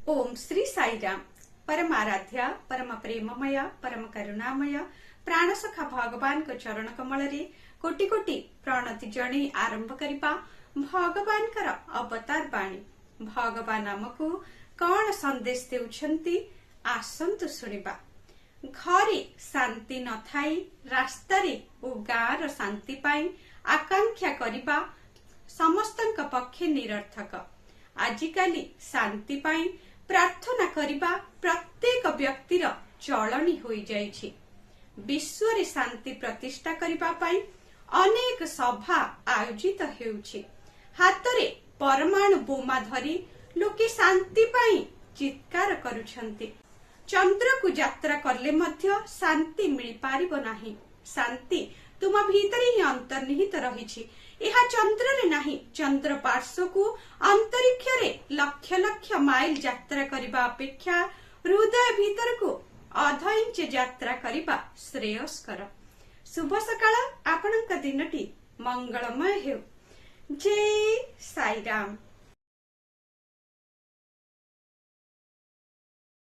ओम श्री साईराम। परम आराध्या परम प्रेममय परम करुणामय प्राणसखा भगवान को चरण कमल रे कोटि कोटि प्रणति जणई आरंभ करिबा भगवान कर अवतार बाणी। भगवान आमको कौन संदेश देउछंती आसंतु सुनिबा। घरे शांति न थाई रास्तारे ओ गाँर शांति पाई आकांक्षा करिबा समस्तंक पक्षे निरर्थक। आजिकाली शांति पाई प्रार्थना करिबा प्रत्येक व्यक्तिर चलनी होई जाइछि। विश्व रे शांति प्रतिष्ठा करिबा पाई अनेक सभा आयोजित हेउछि। हातरे परमाणु बोमा धरी लोके शांति पाई चित्कार करुछंती। चंद्र को यात्रा करले मध्य शांति मिल पारिबो नाही। शांति तुम भीतरे ही अंतर्निहित रहिछि। यह चंद्र रे नाही, चंद्र पार्श्व को अंतरिक्ष रे लक्ष लक्ष माइल यात्रा करिबा अपेक्षा हृदय भीतर को अध इंच यात्रा करिबा श्रेयस्कर। शुभ सकाळ, आपणक दिनटी मंगलमय हेउ। जय साईराम।